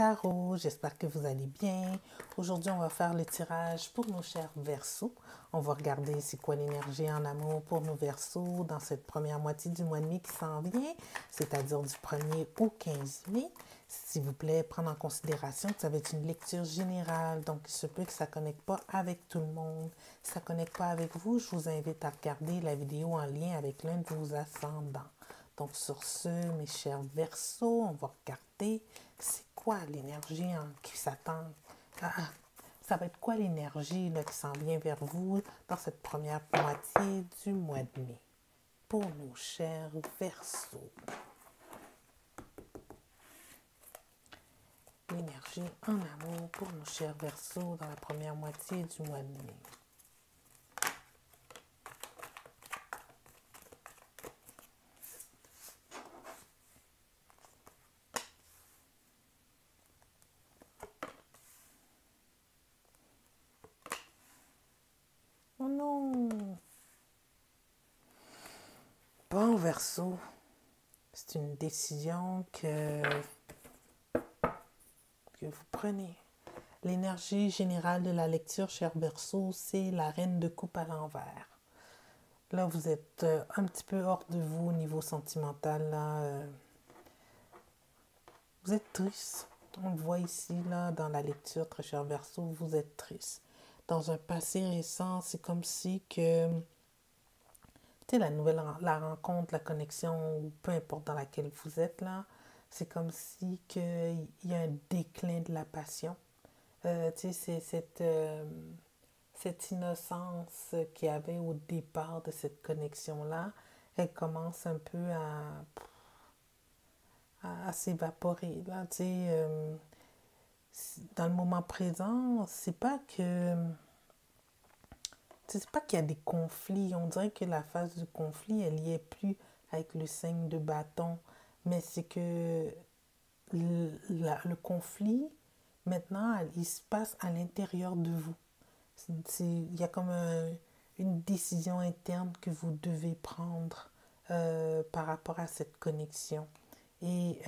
Tarot, j'espère que vous allez bien. Aujourd'hui, on va faire le tirage pour nos chers Verseaux. On va regarder c'est quoi l'énergie en amour pour nos Verseaux dans cette première moitié du mois de mai qui s'en vient, c'est-à-dire du 1er au 15 mai. S'il vous plaît, prendre en considération que ça va être une lecture générale, donc il se peut que ça ne connecte pas avec tout le monde. Si ça ne connecte pas avec vous, je vous invite à regarder la vidéo en lien avec l'un de vos ascendants. Donc, sur ce, mes chers Verseaux, on va regarder c'est quoi l'énergie qui s'attend. Ça va être quoi l'énergie qui s'en vient vers vous dans cette première moitié du mois de mai pour nos chers Verseaux. L'énergie en amour pour nos chers Verseaux dans la première moitié du mois de mai. Oh non! Bon, Verseau, c'est une décision que vous prenez. L'énergie générale de la lecture, cher Verseau, c'est la reine de coupe à l'envers. Là, vous êtes un petit peu hors de vous au niveau sentimental. Là, vous êtes triste. On le voit ici, là, dans la lecture, très cher Verseau, vous êtes triste. Dans un passé récent, c'est comme si que, tu sais, la rencontre, la connexion, ou peu importe dans laquelle vous êtes, là, c'est comme si qu'il y a un déclin de la passion. Tu sais, c'est cette innocence qu'il y avait au départ de cette connexion-là, elle commence un peu à s'évaporer. Là, tu sais, dans le moment présent, c'est pas qu'il y a des conflits. On dirait que la phase du conflit, elle y est plus avec le 5 de bâton. Mais c'est que le conflit, maintenant, il se passe à l'intérieur de vous. Il y a comme une décision interne que vous devez prendre par rapport à cette connexion. Et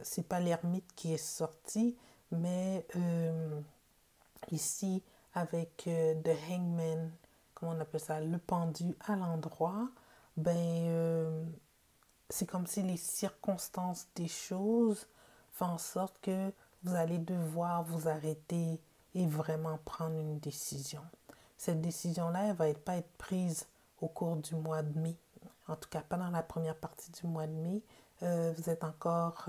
c'est pas l'ermite qui est sorti, mais ici, avec The Hangman, comment on appelle ça, le pendu à l'endroit, c'est comme si les circonstances des choses font en sorte que vous allez devoir vous arrêter et vraiment prendre une décision. Cette décision-là, elle va pas être prise au cours du mois de mai. En tout cas, pas dans la première partie du mois de mai. Vous êtes encore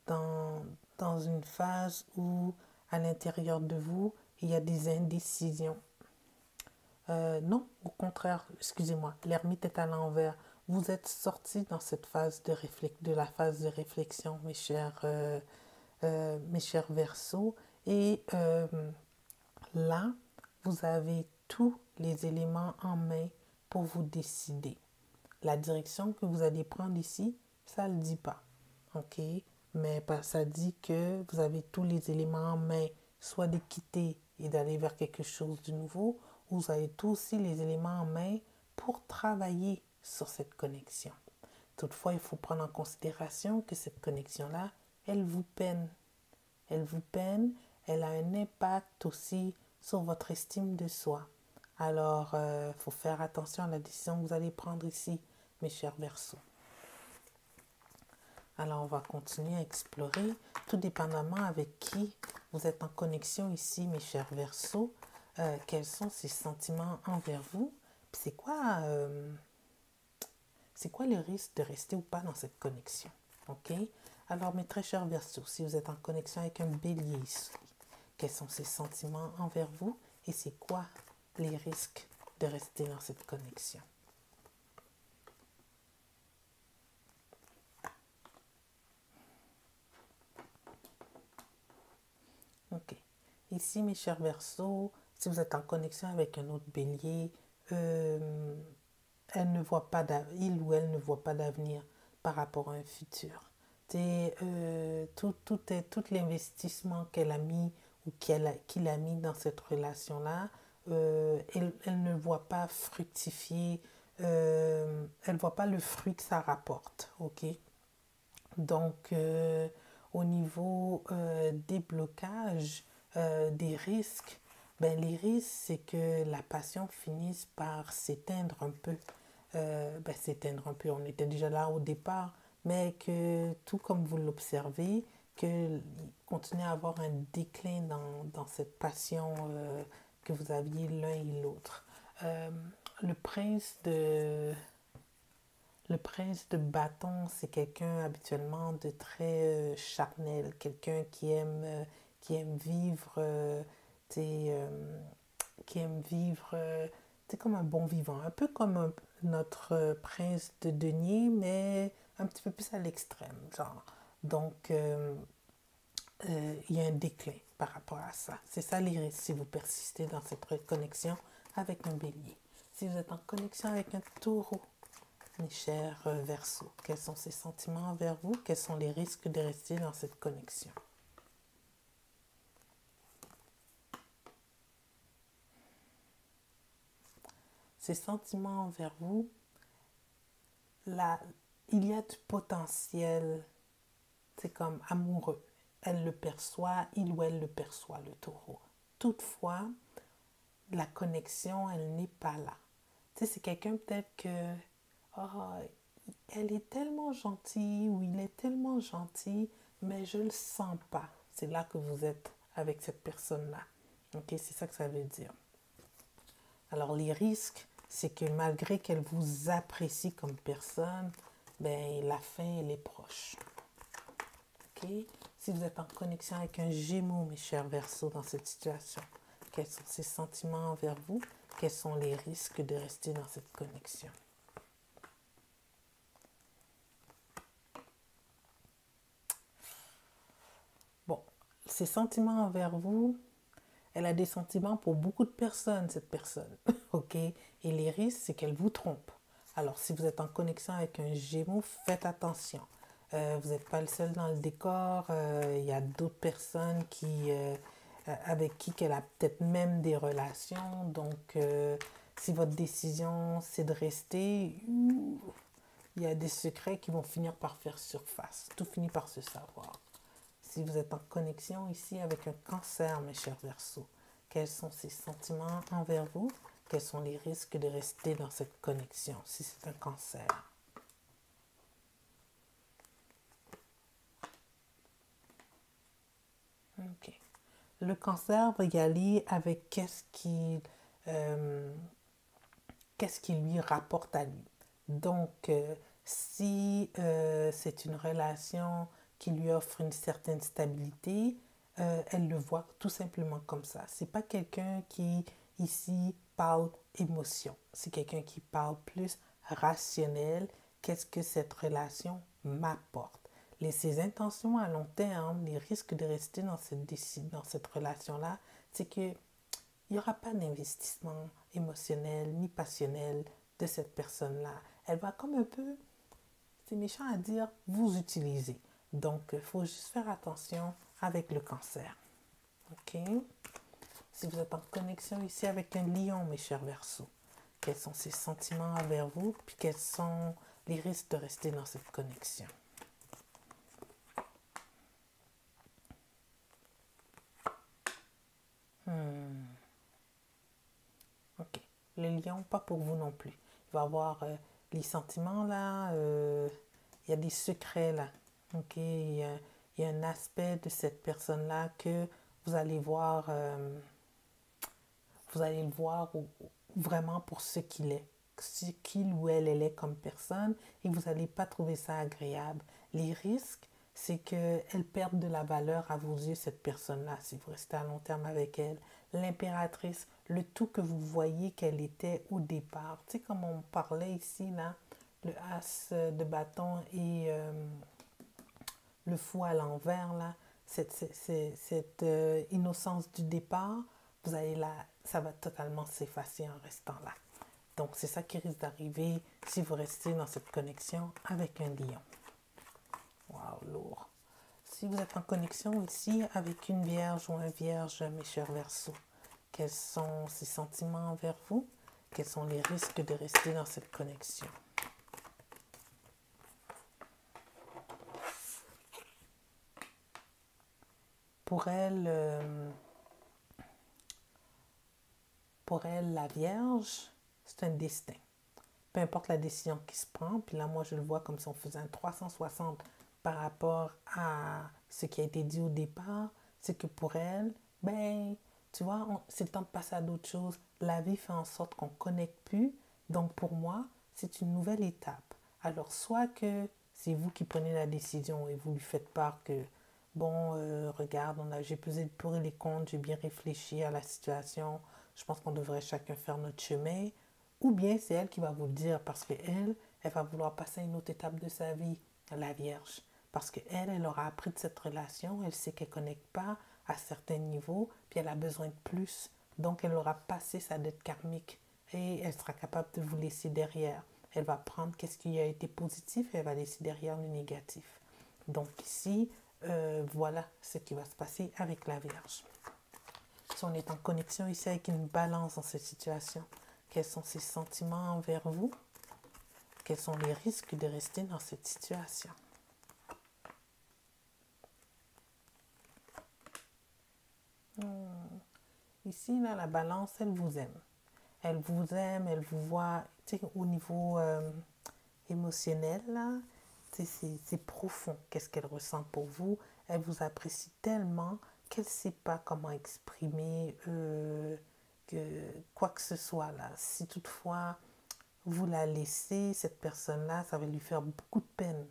dans une phase où, à l'intérieur de vous, il y a des indécisions. Non, au contraire, excusez-moi, l'ermite est à l'envers. Vous êtes sortis dans cette phase de la phase de réflexion, mes chers Verseaux. Et là, vous avez tous les éléments en main pour vous décider. La direction que vous allez prendre ici, ça ne le dit pas. OK? Mais ça dit que vous avez tous les éléments en main, soit de quitter et d'aller vers quelque chose de nouveau, ou vous avez tous aussi les éléments en main pour travailler sur cette connexion. Toutefois, il faut prendre en considération que cette connexion-là, elle vous peine. Elle vous peine, elle a un impact aussi sur votre estime de soi. Alors, il faut faire attention à la décision que vous allez prendre ici, mes chers Verseaux. Alors, on va continuer à explorer, tout dépendamment avec qui vous êtes en connexion ici, mes chers Verseaux. Quels sont ces sentiments envers vous? Puis c'est quoi le risque de rester ou pas dans cette connexion? OK? Alors, mes très chers Verseaux, si vous êtes en connexion avec un bélier ici, quels sont ces sentiments envers vous et c'est quoi les risques de rester dans cette connexion? OK. Ici, mes chers Verseaux, si vous êtes en connexion avec un autre bélier, il ou elle ne voit pas d'avenir par rapport à un futur. Tout l'investissement qu'elle a mis ou qu'il a mis dans cette relation-là, elle ne voit pas fructifier, elle ne voit pas le fruit que ça rapporte. OK? Donc, Au niveau des blocages, des risques, ben, les risques, c'est que la passion finisse par s'éteindre un peu. Ben, s'éteindre un peu, on était déjà là au départ, mais que tout comme vous l'observez, que continuez à avoir un déclin dans cette passion que vous aviez l'un et l'autre. Euh, le prince de le prince de bâton, c'est quelqu'un habituellement de très charnel, quelqu'un qui aime vivre, t'sais, qui aime vivre comme un bon vivant, un peu comme notre prince de denier, mais un petit peu plus à l'extrême, genre. Donc, il y a un déclin par rapport à ça. C'est ça les risques si vous persistez dans cette connexion avec un bélier. Si vous êtes en connexion avec un taureau, mes chers Verseaux, quels sont ces sentiments envers vous? Quels sont les risques de rester dans cette connexion? Ces sentiments envers vous, là, il y a du potentiel, c'est comme amoureux. Elle le perçoit, il ou elle le perçoit, le taureau. Toutefois, la connexion, elle n'est pas là. Tu sais, c'est quelqu'un peut-être que oh, elle est tellement gentille ou il est tellement gentil, mais je ne le sens pas. C'est là que vous êtes avec cette personne-là. Ok, c'est ça que ça veut dire. Alors, les risques, c'est que malgré qu'elle vous apprécie comme personne, ben, la fin, elle est proche. Ok? Si vous êtes en connexion avec un Gémeaux, mes chers Verseaux, dans cette situation, quels sont ses sentiments envers vous? Quels sont les risques de rester dans cette connexion? Bon, ses sentiments envers vous, elle a des sentiments pour beaucoup de personnes, cette personne. OK? Et les risques, c'est qu'elle vous trompe. Alors, si vous êtes en connexion avec un Gémeaux, faites attention. Vous n'êtes pas le seul dans le décor. Il y a d'autres personnes avec qui elle a peut-être même des relations. Donc, si votre décision, c'est de rester, il y a des secrets qui vont finir par faire surface. Tout finit par se savoir. Si vous êtes en connexion ici avec un Cancer, mes chers Verseaux, quels sont ses sentiments envers vous? Quels sont les risques de rester dans cette connexion si c'est un Cancer? OK. Le Cancer va y aller avec qu'est-ce qui lui rapporte à lui. Donc, si c'est une relation qui lui offre une certaine stabilité, elle le voit tout simplement comme ça. C'est pas quelqu'un qui, ici, parle émotion. C'est quelqu'un qui parle plus rationnel. Qu'est-ce que cette relation m'apporte? Ses intentions à long terme, les risques de rester dans cette relation-là, c'est que il n'y aura pas d'investissement émotionnel ni passionnel de cette personne-là. Elle va comme un peu, c'est méchant à dire, vous utiliser. Donc, il faut juste faire attention avec le Cancer. OK? Si vous êtes en connexion ici avec un Lion, mes chers Verseaux, quels sont ses sentiments envers vous, puis quels sont les risques de rester dans cette connexion? OK. Le lion, pas pour vous non plus. Il va avoir les sentiments là, il y a des secrets là. OK. Il y a un aspect de cette personne-là que vous allez voir, vous allez le voir vraiment pour ce qu'il est, ce qu'il ou elle est comme personne, et vous n'allez pas trouver ça agréable. Les risques, c'est qu'elle perde de la valeur à vos yeux, cette personne-là, si vous restez à long terme avec elle. L'impératrice, le tout que vous voyez qu'elle était au départ. Tu sais, comme on parlait ici, là, le as de bâton et le fou à l'envers, là, cette innocence du départ, vous allez là, ça va totalement s'effacer en restant là. Donc, c'est ça qui risque d'arriver si vous restez dans cette connexion avec un lion. Waouh, lourd. Si vous êtes en connexion ici avec une vierge ou un vierge, mes chers Verseaux, quels sont ses sentiments envers vous? Quels sont les risques de rester dans cette connexion? pour elle, la Vierge, c'est un destin. Peu importe la décision qui se prend, puis là, moi, je le vois comme si on faisait un 360 par rapport à ce qui a été dit au départ, c'est que pour elle, ben, tu vois, c'est le temps de passer à d'autres choses. La vie fait en sorte qu'on ne connecte plus. Donc, pour moi, c'est une nouvelle étape. Alors, soit que c'est vous qui prenez la décision et vous lui faites part que, bon, regarde, j'ai pesé le pour et les contre, j'ai bien réfléchi à la situation, je pense qu'on devrait chacun faire notre chemin. Ou bien c'est elle qui va vous le dire parce qu'elle, elle va vouloir passer à une autre étape de sa vie, la Vierge. Parce qu'elle, elle aura appris de cette relation, elle sait qu'elle ne connecte pas à certains niveaux, puis elle a besoin de plus. Donc, elle aura passé sa dette karmique et elle sera capable de vous laisser derrière. Elle va prendre qu'est-ce qui a été positif et elle va laisser derrière le négatif. Donc ici, voilà ce qui va se passer avec la Vierge. Si on est en connexion ici avec une balance dans cette situation, quels sont ses sentiments envers vous? Quels sont les risques de rester dans cette situation? Ici, là, la balance, elle vous aime. Elle vous aime, elle vous voit au niveau émotionnel, là, c'est profond. Qu'est-ce qu'elle ressent pour vous? Elle vous apprécie tellement qu'elle ne sait pas comment exprimer quoi que ce soit, là. Si toutefois vous la laissez, cette personne-là, ça va lui faire beaucoup de peine.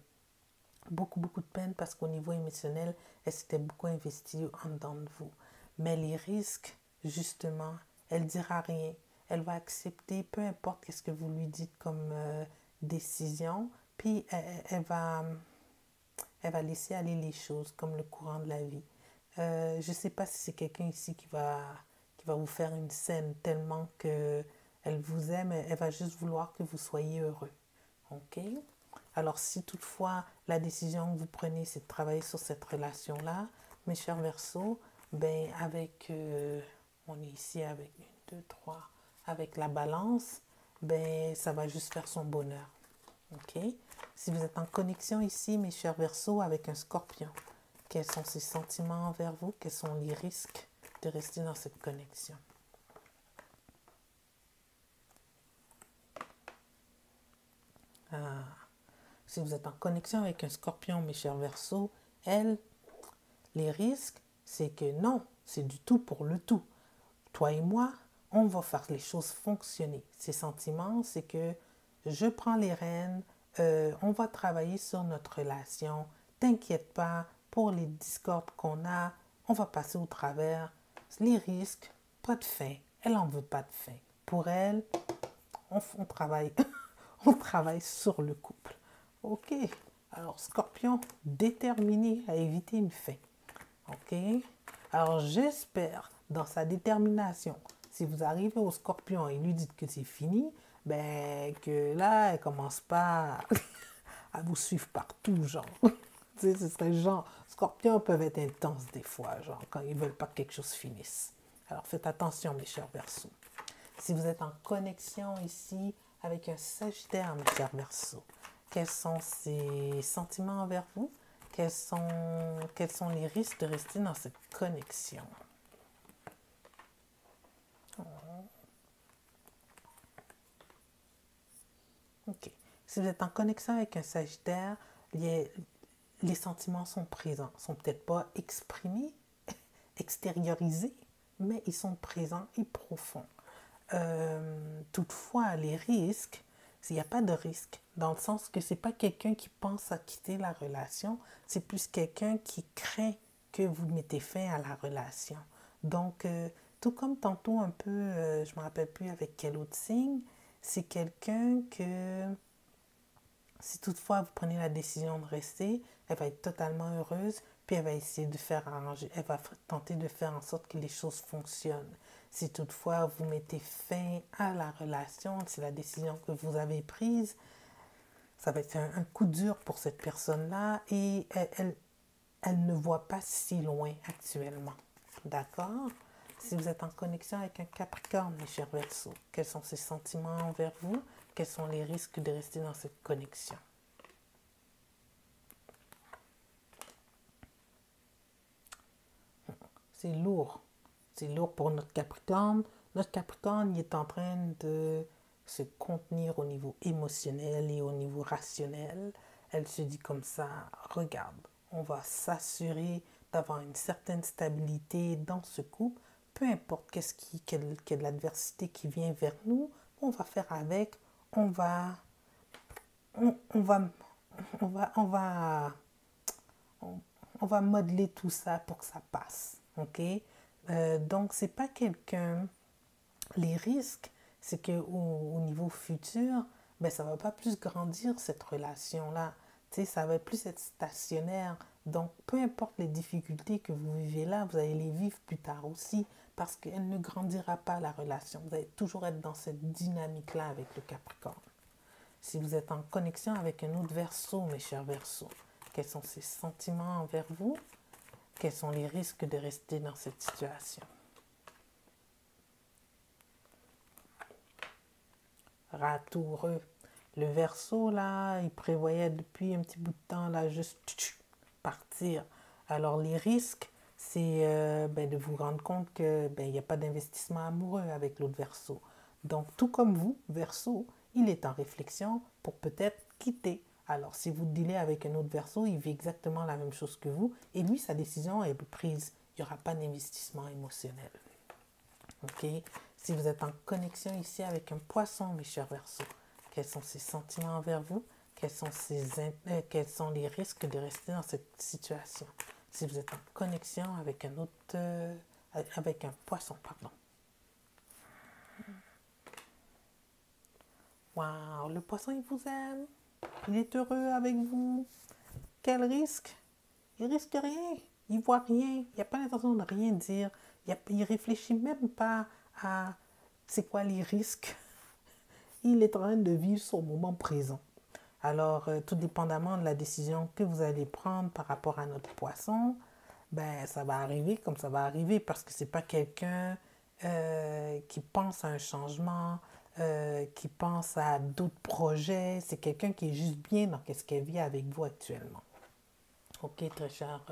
Beaucoup, beaucoup de peine parce qu'au niveau émotionnel, elle s'était beaucoup investie en dedans de vous. Mais les risques, justement, elle ne dira rien. Elle va accepter, peu importe ce que vous lui dites comme décision, puis elle va laisser aller les choses comme le courant de la vie. Je ne sais pas si c'est quelqu'un ici qui va vous faire une scène tellement que elle vous aime, elle va juste vouloir que vous soyez heureux. OK? Alors, si toutefois la décision que vous prenez, c'est de travailler sur cette relation-là, mes chers Verseaux, ben on est ici avec 1, 2, 3, avec la balance, ben ça va juste faire son bonheur. OK? Si vous êtes en connexion ici, mes chers Verseaux, avec un Scorpion, quels sont ses sentiments envers vous? Quels sont les risques de rester dans cette connexion? Si vous êtes en connexion avec un Scorpion, mes chers Verseaux, les risques, c'est que non, c'est du tout pour le tout. Toi et moi, on va faire les choses fonctionner. Ces sentiments, c'est que je prends les rênes, on va travailler sur notre relation. T'inquiète pas, pour les discordes qu'on a, on va passer au travers. Les risques, pas de fin. Elle n'en veut pas de fin. Pour elle, on travaille, on travaille sur le couple. OK. Alors, Scorpion, déterminé à éviter une fin. OK. Alors, j'espère, dans sa détermination, si vous arrivez au Scorpion et lui dites que c'est fini, ben, que là, elle ne commence pas à vous suivre partout, genre. Tu sais, ce serait genre, Scorpions peuvent être intenses des fois, genre, quand ils ne veulent pas que quelque chose finisse. Alors, faites attention, mes chers Verseaux. Si vous êtes en connexion ici avec un Sagittaire, mes chers Verseaux, quels sont ses sentiments envers vous? Quels sont les risques de rester dans cette connexion? OK. Si vous êtes en connexion avec un Sagittaire, les sentiments sont présents. Ils ne sont peut-être pas exprimés, extériorisés, mais ils sont présents et profonds. Toutefois, les risques, il n'y a pas de risque, dans le sens que ce n'est pas quelqu'un qui pense à quitter la relation, c'est plus quelqu'un qui craint que vous mettez fin à la relation. Donc, tout comme tantôt un peu, je ne me rappelle plus avec quel autre signe, c'est quelqu'un que, si toutefois vous prenez la décision de rester, elle va être totalement heureuse, puis elle va essayer de faire arranger, elle va tenter de faire en sorte que les choses fonctionnent. Si toutefois vous mettez fin à la relation, c'est la décision que vous avez prise, ça va être un coup dur pour cette personne-là et elle ne voit pas si loin actuellement. D'accord? Si vous êtes en connexion avec un Capricorne, mes chers Verseaux, quels sont ses sentiments envers vous? Quels sont les risques de rester dans cette connexion? c'est lourd. C'est lourd pour notre Capricorne. Notre Capricorne, il est en train de se contenir au niveau émotionnel et au niveau rationnel. Elle se dit comme ça, regarde, on va s'assurer d'avoir une certaine stabilité dans ce couple. Peu importe quelle l'adversité qui vient vers nous, on va faire avec, on va, on va, on va, on va, on va modeler tout ça pour que ça passe, ok? Donc, c'est pas quelqu'un... Les risques, c'est qu'au niveau futur, ben, ça va pas plus grandir, cette relation-là. Tu sais, ça va plus être stationnaire. Donc, peu importe les difficultés que vous vivez là, vous allez les vivre plus tard aussi, parce qu'elle ne grandira pas, la relation. Vous allez toujours être dans cette dynamique-là avec le Capricorne. Si vous êtes en connexion avec un autre Verseau, mes chers Verseaux, quels sont ses sentiments envers vous? Quels sont les risques de rester dans cette situation? Ratoureux. Le Verseau, là, il prévoyait depuis un petit bout de temps, là, juste partir. Alors, les risques, c'est de vous rendre compte que il n'y a pas d'investissement amoureux avec l'autre Verseau. Donc, tout comme vous, Verseau, il est en réflexion pour peut-être quitter. Alors, si vous dealez avec un autre Verseau, il vit exactement la même chose que vous. Et lui, sa décision est prise. Il n'y aura pas d'investissement émotionnel. OK? Si vous êtes en connexion ici avec un poisson, mes chers Verseaux, quels sont ses sentiments envers vous? Quels sont les risques de rester dans cette situation? Si vous êtes en connexion avec un autre, avec un poisson, pardon. Wow, le poisson, il vous aime. Il est heureux avec vous. Quel risque? Il risque rien. Il voit rien. Il n'a pas l'intention de rien dire. Il réfléchit même pas à c'est quoi les risques. Il est en train de vivre son moment présent. Alors, tout dépendamment de la décision que vous allez prendre par rapport à notre poisson, ben ça va arriver comme ça va arriver parce que c'est pas quelqu'un qui pense à un changement, qui pense à d'autres projets. C'est quelqu'un qui est juste bien dans ce qu'elle vit avec vous actuellement. Ok, très cher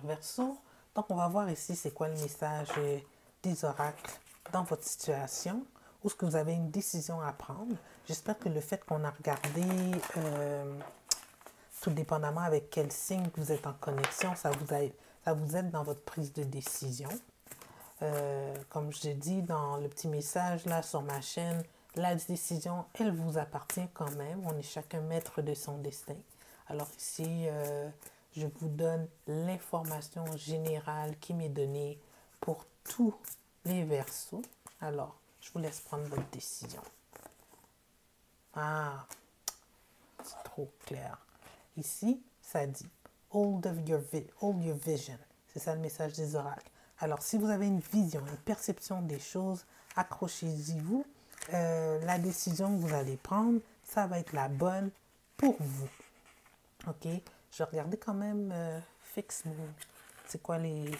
Verseau. Donc, on va voir ici c'est quoi le message des oracles dans votre situation. Où est-ce que vous avez une décision à prendre? J'espère que le fait qu'on a regardé, tout dépendamment avec quel signe vous êtes en connexion, ça vous aide dans votre prise de décision. Comme je l'ai dit dans le petit message là sur ma chaîne, la décision, elle vous appartient quand même. On est chacun maître de son destin. Alors ici, je vous donne l'information générale qui m'est donnée pour tous les Verseaux. Alors, je vous laisse prendre votre décision. Ah, c'est trop clair. Ici, ça dit hold your vision. C'est ça le message des oracles. Alors, si vous avez une vision, une perception des choses, accrochez-y-vous. La décision que vous allez prendre, ça va être la bonne pour vous. OK? Je vais regarder quand même Fix Moon. C'est quoi les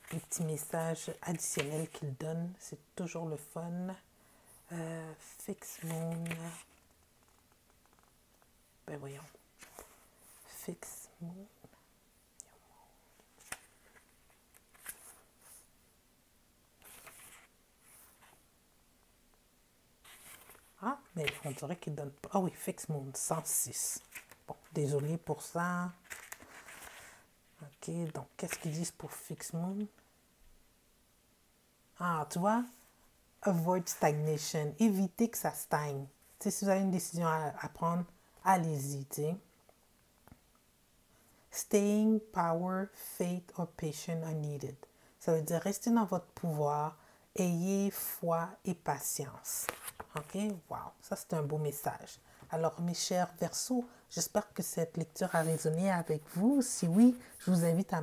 petits messages additionnels qu'il donne? C'est toujours le fun. Fix Moon. Ben voyons. Fix Moon. Ah, mais on dirait qu'il donne pas. Ah oui, Fix Moon 106. Bon, désolé pour ça. Ok, donc qu'est-ce qu'ils disent pour Fix Moon? Ah, tu vois, avoid stagnation. Évitez que ça stagne. Tu sais, si vous avez une décision à prendre, allez-y, tu sais. Staying power, faith or patience are needed. Ça veut dire restez dans votre pouvoir, ayez foi et patience. Ok, wow, ça c'est un beau message. Alors mes chers Verseaux, j'espère que cette lecture a résonné avec vous. Si oui, je vous invite à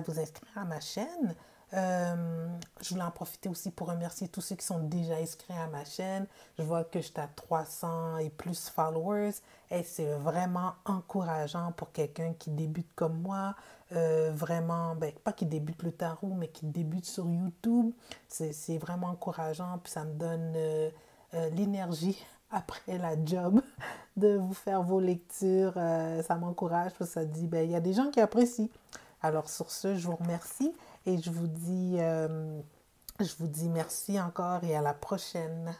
vous inscrire à ma chaîne. Je voulais en profiter aussi pour remercier tous ceux qui sont déjà inscrits à ma chaîne. Je vois que j'étais à 300 et plus followers et c'est vraiment encourageant pour quelqu'un qui débute comme moi. Vraiment, pas qui débute le tarot, mais qui débute sur YouTube. C'est vraiment encourageant, puis ça me donne l'énergie après la job de vous faire vos lectures. Ça m'encourage parce que ça dit, il y a des gens qui apprécient. Alors sur ce, je vous remercie et je vous dis merci encore et à la prochaine.